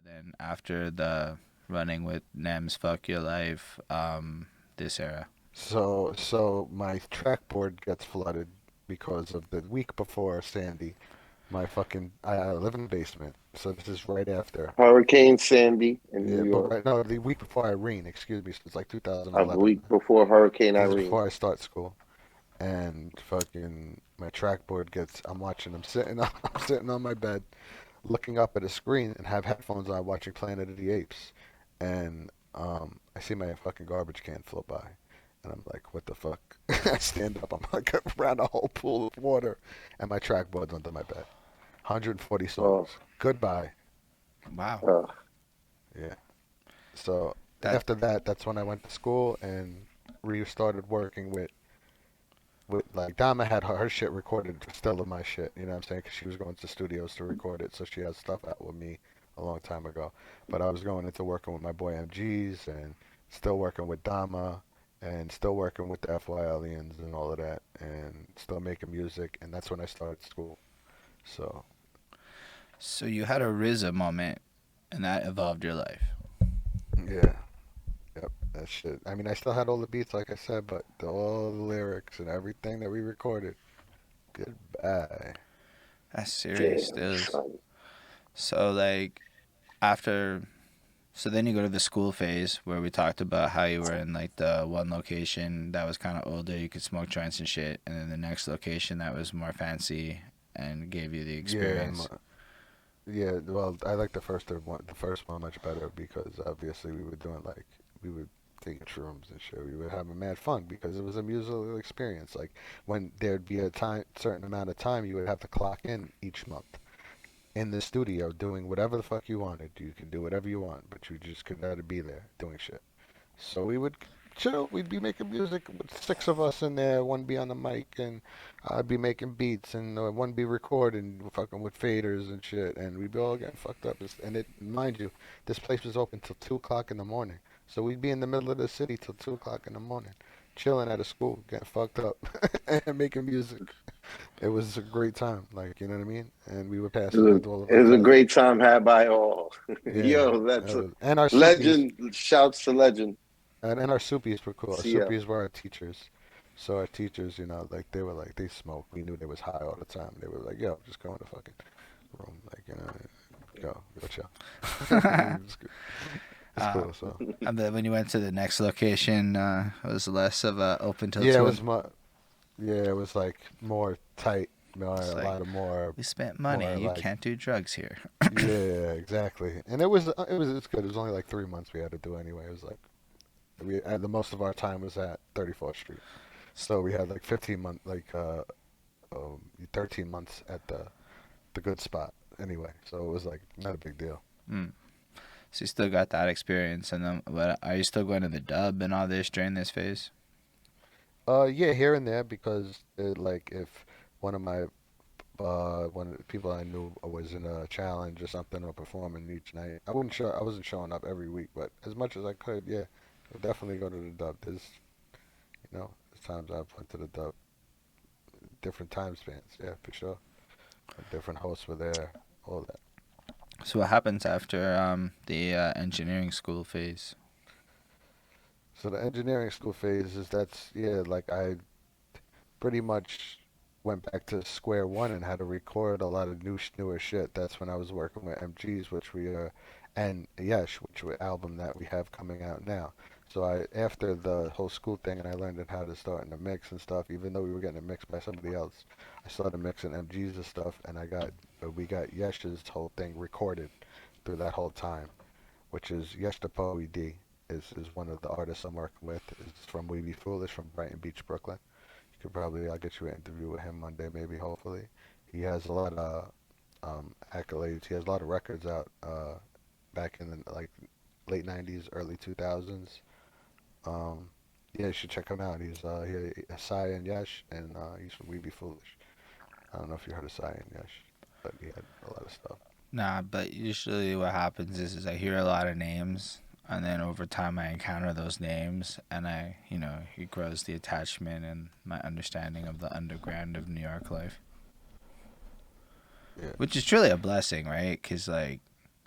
Then after the running with Nems, fuck your life, this era. So my track board gets flooded because of the week before Sandy. I live in the basement, so this is right after. Hurricane Sandy in Yeah, New but York. right no, the week before Irene, excuse me, so it's like A 2011. week before Hurricane This is Irene. before I start school, and fucking my track board gets. I'm watching. I'm sitting. I'm sitting on my bed, looking up at a screen, and have headphones on, watching Planet of the Apes, and I see my fucking garbage can float by, and I'm like, what the fuck? I stand up. I'm like around a whole pool of water, and my track board's under my bed. 140 Oh, songs. Goodbye. Wow. uh, Yeah. So That after that, that's when I went to school and restarted working with like Dama had her shit recorded still of my shit. You know what I'm saying? Because she was going to studios to record it, so she has stuff out with me a long time ago. But I was going into working with my boy MGs and still working with Dama and still working with the FY Aliens and all of that and still making music. And that's when I started school. So so you had a RZA moment, and that evolved your life. yeah. Yep, that shit. I mean, I still had all the beats, like I said, but all the lyrics and everything that we recorded. Goodbye. That's serious, damn, stills. son. So like after, so then you go to the school phase where we talked about how you were in like the one location that was kind of older, you could smoke joints and shit, and then the next location that was more fancy and gave you the Yeah, experience. yeah. Well, I like the first one much better because obviously we were doing like we were taking shrooms and shit. We were having mad fun because it was a musical experience. Like when there'd be a certain amount of time, you would have to clock in each month in the studio doing whatever the fuck you wanted. You can do whatever you want, but you just could gotta be there doing shit. So we would chill. We'd be making music with six of us in there. One be on the mic, and I'd be making beats, and one be recording, fucking with faders and shit. And we'd be all getting fucked up. And it, mind you, this place was open till 2 o'clock in the morning. So we'd be in the middle of the city till 2 o'clock in the morning, chilling at a school, getting fucked up, and making music. It was a great time, like you know what I mean. And we would pass it with all of It our was a cousins. great time had by all. Yeah, Yo, that's a and our soupies. legend. Shouts to legend. And our soupies were cool. Our CL. soupies were our teachers. So our teachers, you know, like they were like they smoked. We knew they was high all the time. They were like, "Yo, just go in the fucking room, like you know, go chill." it's, good. It's Uh, cool. So and then when you went to the next location, it was less of a open till yeah, it two. was yeah, it was like more tight, more It's a like lot of more we spent more money. You like can't do drugs here. yeah, exactly. And it's good. It was only like 3 months we had to do anyway. It was like we the most of our time was at 34th Street. So we had like 13 months at the good spot anyway. So it was like not a big deal. Mm. So you still got that experience, and then what? Are you still going to the dub and all this during this phase? Yeah, here and there because like if one of my one of the people I knew was in a challenge or something or performing each night, I wasn't showing up every week, but as much as I could, yeah, I'd definitely go to the dub. There's times I've went to the dub, different time spans, yeah, for sure. Different hosts were there, all that. So what happens after the engineering school phase? So the engineering school phase is that's yeah, like I pretty much went back to square one and had to record a lot of newer shit. That's when I was working with MGs, which we and Yesh, which was album that we have coming out now. So I after the whole school thing and I learned how to start in the mix and stuff. Even though we were getting it mixed by somebody else, I started mixing MGs and stuff, and we got Yesh's whole thing recorded through that whole time, which is Yesh the Poe D is one of the artists I'm working with. Is from We Be Foolish from Brighton Beach, Brooklyn. I'll get you an interview with him Monday, maybe, hopefully. He has a lot of accolades. He has a lot of records out back in the like late 90s, early 2000s. Um, yeah, you should check him out. He's Sai and Yash, and he's from We Be Foolish. I don't know if you heard of Sai and Yash, but he had a lot of stuff. Nah, but usually what happens is I hear a lot of names, and then over time I encounter those names, and it grows the attachment and my understanding of the underground of New York life, Yeah, which is truly a blessing, right? Because like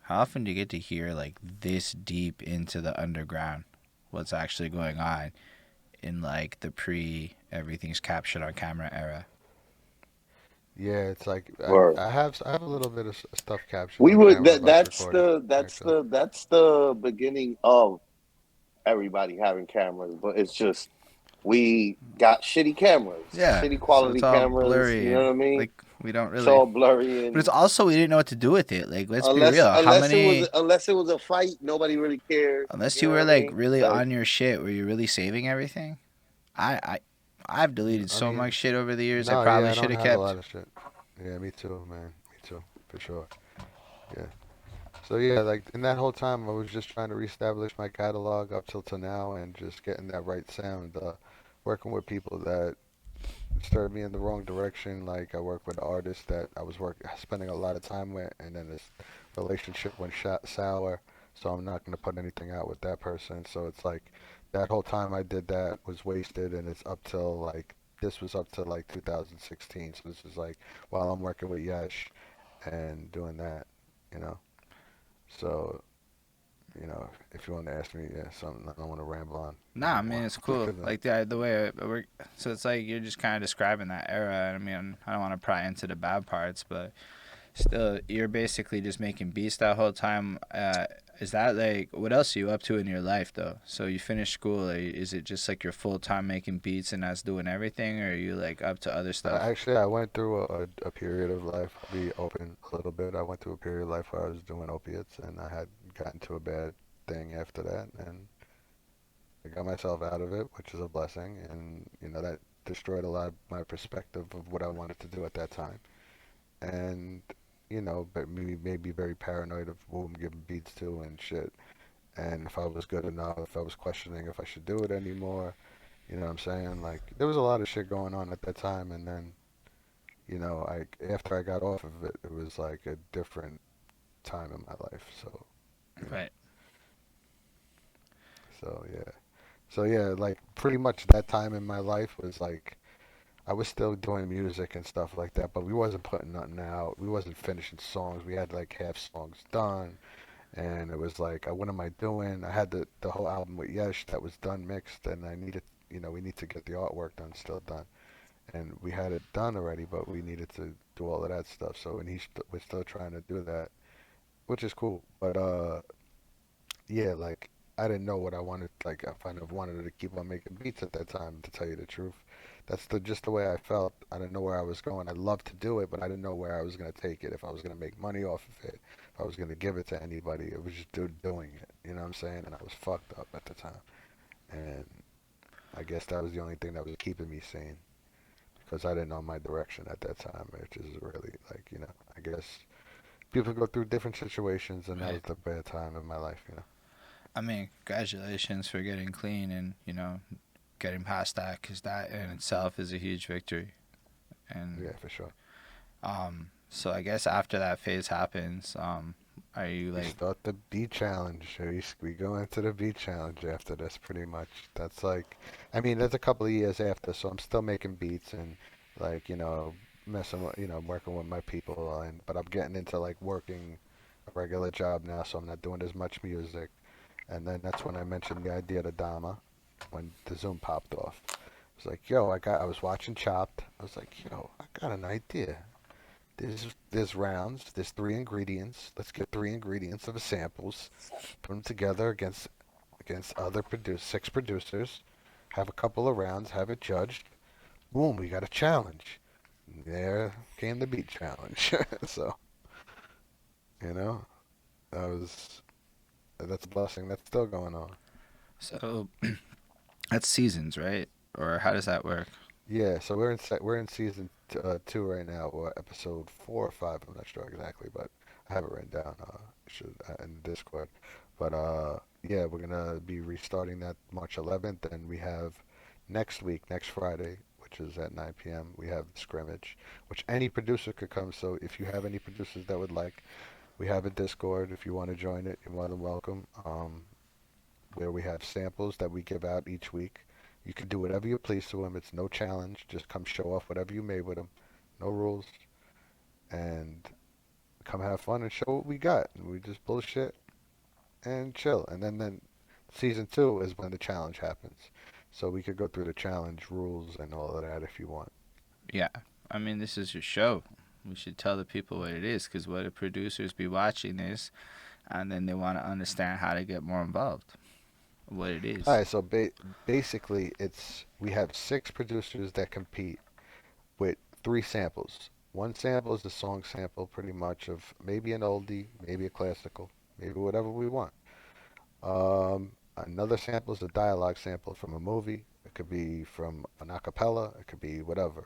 how often do you get to hear like this deep into the underground? What's actually going on in like the pre everything's captured on camera era? Yeah, it's like Word. I have a little bit of stuff captured We on would camera, that less that's recorded, the actually. that's the beginning of everybody having cameras, but it's just we got shitty cameras, Yeah, shitty so it's quality all cameras. You blurry know and what I mean? like we don't It's really. all blurry But it's and also we didn't know what to do with it. Like let's be real. How many? unless it was a fight, nobody really cared. Unless You you know were what I like mean? really Like on your shit, were you really saving everything? I I I've deleted I so mean, much shit over the years I no, yeah, probably I should don't have have a kept. lot of shit. Yeah, me too, man. Me too, for sure. Yeah. So yeah, like in that whole time, I was just trying to reestablish my catalog up till now, and just getting that right sound. Working with people that steered me in the wrong direction. Like I worked with artists that I was spending a lot of time with, and then this relationship went sour. So I'm not gonna put anything out with that person. So it's like that whole time I did that was wasted, and it's up till like this was up to like 2016. So this is like while I'm working with Yesh and doing that, you know. So if you want to ask me, yeah, something I don't want to ramble on Nah, I anymore. mean it's cool. Cause, Like the way it work. So it's like you're just kind of describing that era. I mean, I don't want to pry into the bad parts, but still, you're basically just making beats that whole time. Is that like what else are you up to in your life though? So you finish school. Is it just like you're full time making beats and that's doing everything, or are you like up to other stuff? actually, I went through a period of life. I'll be open a little bit. I went through a period of life where I was doing opiates, and I had gotten to a bad thing after that, and I got myself out of it, which is a blessing. And that destroyed a lot of my perspective of what I wanted to do at that time. And but me made me very paranoid of who I'm giving beats to and shit. And if I was good enough, if I was questioning if I should do it anymore. You know what I'm saying? Like there was a lot of shit going on at that time, and then I after I got off of it, it was like a different time in my life. Right. So yeah, so yeah, like pretty much that time in my life was like I was still doing music and stuff like that, but we wasn't putting nothing out. We wasn't finishing songs. We had like half songs done, and it was like, what am I doing? I had the whole album with Yesh that was done mixed, and I needed, we need to get the artwork done, still done. And we had it done already, but we needed to do all of that stuff. So, and we're still trying to do that, which is cool. But yeah, like I didn't know what I wanted. Like I kind of wanted to keep on making beats at that time, to tell you the truth. That's just the way I felt. I didn't know where I was going. I loved to do it, but I didn't know where I was gonna take it. If I was gonna make money off of it, if I was gonna give it to anybody. It was just doing it. You know what I'm saying? And I was fucked up at the time. And I guess that was the only thing that was keeping me sane, because I didn't know my direction at that time, which is really like, I guess people go through different situations, and that was Right. the bad time of my life. I mean, congratulations for getting clean and getting past that, because that in itself is a huge victory. And Yeah, for sure. so I guess after that phase happens, are you We like start the beat challenge. We go into the beat challenge after this, pretty much. That's like, I mean, that's a couple of years after, so I'm still making beats and like, messing with, working with my people, but I'm getting into like working a regular job now, so I'm not doing as much music. And then that's when I mentioned the idea to Dama when the Zoom popped off. I was like, yo, I was watching Chopped. I was like, yo, I got an idea. There's rounds. There's three ingredients. Let's get three ingredients of the samples, put them together against six producers, have a couple of rounds, have it judged. Boom, we got a challenge. And there came the beat challenge. So you know that was that's a blessing. That's still going on. so? That's seasons, right? Or how does that work? Yeah, so we're in season two right now, or episode 4 or 5. I'm not sure exactly, but I have it written down. Should in Discord. But yeah, we're gonna be restarting that March 11th, and we have next week, next Friday, which is at 9 p.m. We have the scrimmage, which any producer could come. So if you have any producers that would like, we have a Discord. If you want to join it, you're more than welcome. Where we have samples that we give out each week. You can do whatever you please to them. It's no challenge. Just come show off whatever you made with them. No rules. And come have fun and show what we got. And we just bullshit and chill. And then season 2 is when the challenge happens. So we could go through the challenge rules and all of that if you want. Yeah. I mean, this is your show. We should tell the people what it is, because what if producers be watching this and then they want to understand how to get more involved, what it All is. right, so basically, we have 6 producers that compete with 3 samples. One sample is a song sample, pretty much, of maybe an oldie, maybe a classical, maybe whatever we want. Another sample is a dialogue sample from a movie. It could be from an acapella. It could be whatever.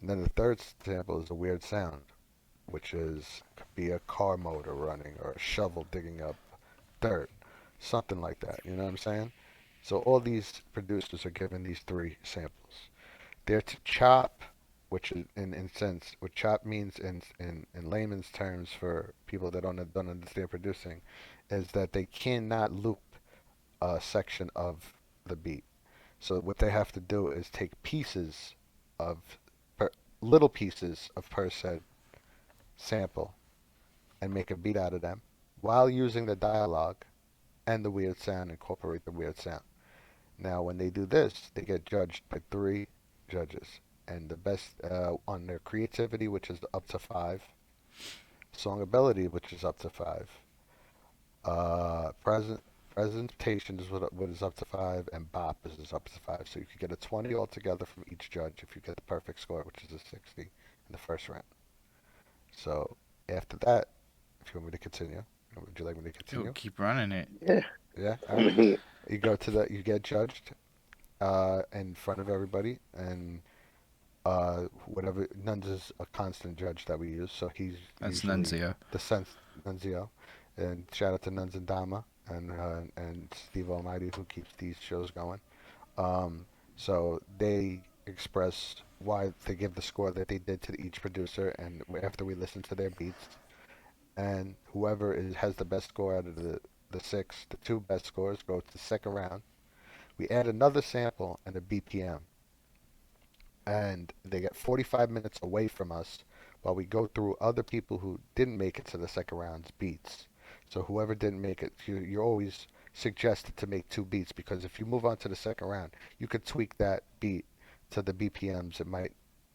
And then the third sample is a weird sound, which could be a car motor running or a shovel digging up dirt, something like that. You know what I'm saying? So all these producers are given these 3 samples. They're to chop, which is in sense, what chop means in layman's terms for people that don't understand producing, is that they cannot loop a section of the beat. So what they have to do is take pieces of per, little pieces of per said sample and make a beat out of them while using the dialogue and the weird sound, incorporate the weird sound. Now, when they do this, they get judged by 3 judges, and the best on their creativity, which is up to 5, song ability, which is up to 5, present presentation is what is up to 5, and bop is up to 5. So you could get a 20 altogether from each judge if you get the perfect score, which is a 60 in the first round. So after that, if you want me to continue, would you like me to Yo, continue? keep running it. Yeah. Yeah. All right. You get judged in front of everybody, and whatever Nuns is a constant judge that we use, so he's That's usually Nunzio. the sense Nunzio, and shout out to Nuns and Dama and Steve Almighty who keeps these shows going. So they express why they give the score that they did to each producer, and after we listen to their beats, and whoever has the best score out of the 6, the 2 best scores go to the second round. We add another sample and a BPM, and they get 45 minutes away from us while we go through other people who didn't make it to the second round's beats. So whoever didn't make it, you're always suggested to make 2 beats, because if you move on to the second round, you could tweak that beat to the BPMs it might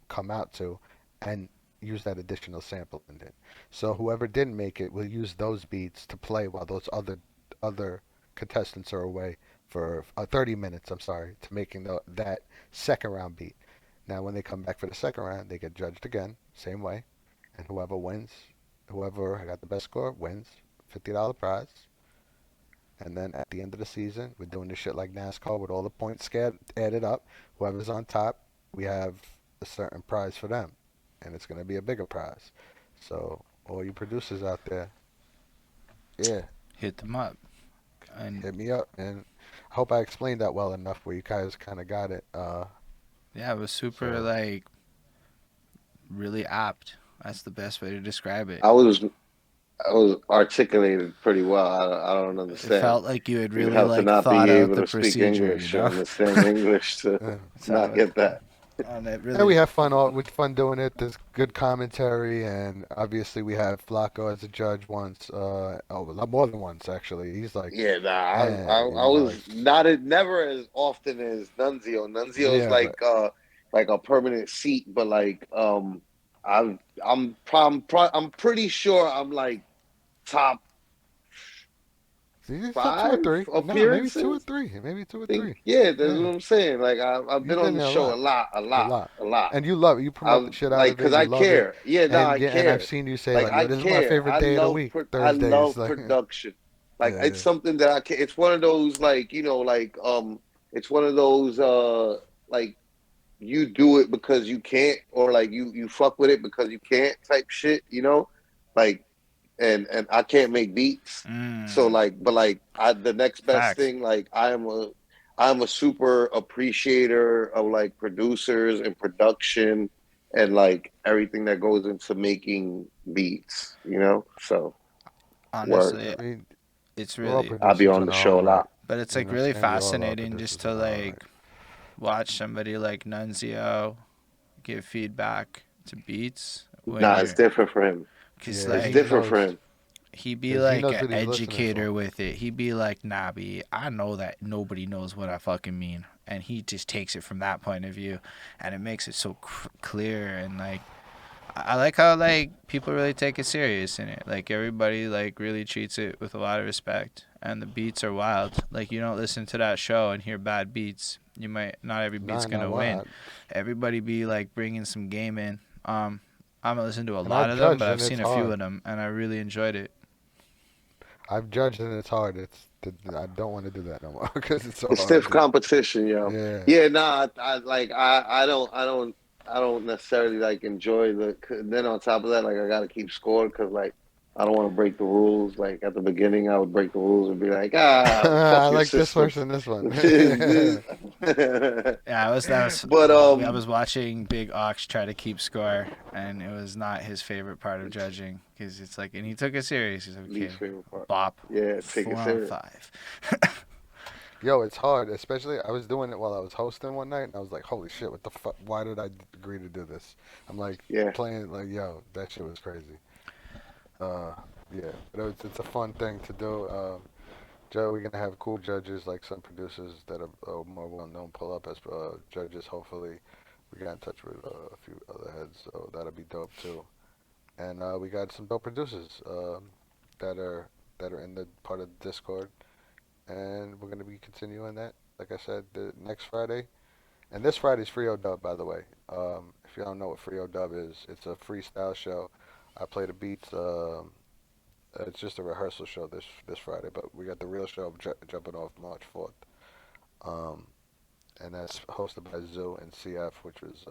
come out to and use that additional sample in it. So whoever didn't make it will use those beats to play while those other contestants are away for 30 minutes, I'm sorry, to making that second round beat. Now, when they come back for the second round, they get judged again, same way, and whoever wins, whoever got the best score wins, $50 prize. And then at the end of the season, we're doing this shit like NASCAR with all the points added up. Whoever's on top, we have a certain prize for them, and it's going to be a bigger prize. So all you producers out there, yeah, Hit them up. And hit me up, and I hope I explained that well enough where you guys kind of got it. yeah, it was super, So like, really apt. That's the best way to describe it. I was articulated pretty well. I don't It understand. felt like you had You would really, have to like, not thought be out able the to speak procedure, you English or know? understand English to not So, get that. and it and we really, have fun. With fun doing it. There's good commentary, and obviously we had Flacco as a judge once. More than once actually. He's like, Yeah, nah, I like, was not never as often as Nunzio. Nunzio's yeah, but like a permanent seat, but like I'm pretty sure I'm like top he's top 5 No, maybe 2 or appearances. 3. Maybe 2 or Think 3. yeah, that's Yeah, what I'm saying. Like I've you've been been on the there show a a lot, lot, a lot. and you love it. You promote the I'm shit out like, of it. cause You I love it, care. Yeah, no, I and I've care. seen you say Like like, yo, I this is my care. favorite day of the week, I Thursdays. love Like, production. Like yeah, it's something that I can. It's one of those like it's one of those like you do it because you can't, or like you fuck with it because you can't type shit. Like and I can't make beats. So mm, like, but like the next best facts. thing, like I'm a super appreciator of like producers and production and like everything that goes into making beats. So work. Honestly, I mean, it's we're all really, I'll be producers on in the our show own a right. lot. but it's You know like what I'm really saying? We all are fascinating just producers to in our own right. like watch somebody like Nunzio give feedback to beats when Nah, it's you're, different for him. Cause Yeah, It's he like different for knows him. he be because he like knows an what he's listening educator for. with it. He be like, nah, B, I know that nobody knows what I fucking mean, and he just takes it from that point of view, and it makes it so clear. And like, I like how like people really take it serious in it. Like everybody like really treats it with a lot of respect, and the beats are wild. Like you don't listen to that show and hear bad beats. You might not every beat's Nah, gonna nah, win. what? Everybody be like bringing some game in. I haven't listened to a And lot I've of them, but judged, I've and it's seen a few hard. of them, and I really enjoyed it. I've judged, and it's hard. I don't want to do that no more because it's so It's hard, stiff dude. competition, yo. Yeah. Yeah, nah, I like I don't necessarily like enjoy the. Then on top of that, like I got to keep score because like I don't want to break the rules. Like at the beginning, I would break the rules and be like, fuck I your like this system. verse and this one. Yeah, But I was watching Big Ox try to keep score, and it was not his favorite part of judging because it's like, and he took it serious. He's like, least okay, favorite part. bop, Yeah, take it 4 on serious. 5. Yo, it's hard, especially I was doing it while I was hosting one night, and I was like, "Holy shit, what the fuck? Why did I agree to do this?" I'm like Yeah, playing like, "Yo, that shit was crazy." Uh, yeah, but it's a fun thing to do. Joe, we're gonna have cool judges like some producers that are more well known pull up as judges. Hopefully, we got in touch with a few other heads, so that'll be dope too. And we got some dope producers that are in the part of the Discord, and we're gonna be continuing that. Like I said, the next Friday, and this Friday's Free O Dub, by the way. If you don't know what Free O Dub is, it's a freestyle show. I play the beats. It's just a rehearsal show this Friday, but we got the real show jumping off March 4th. Um, and that's hosted by Zoo and CF, which was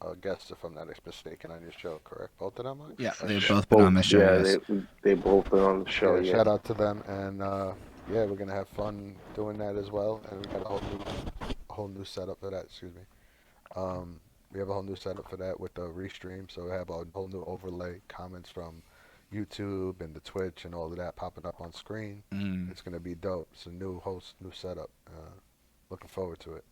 a guest, if I'm not mistaken, on your show, correct? Both of them, Yeah, or they've CF? both been on the both. show. Yeah, Yes. they both been on the show. Yeah, Yeah, shout out to them, and yeah, we're gonna have fun doing that as well. And we got a whole new setup for that. Excuse me. Um, we have a whole new setup for that with the restream, so we have a whole new overlay, comments from YouTube and the Twitch and all of that popping up on screen. Mm. It's gonna be dope. It's a new host, new setup. Looking forward to it.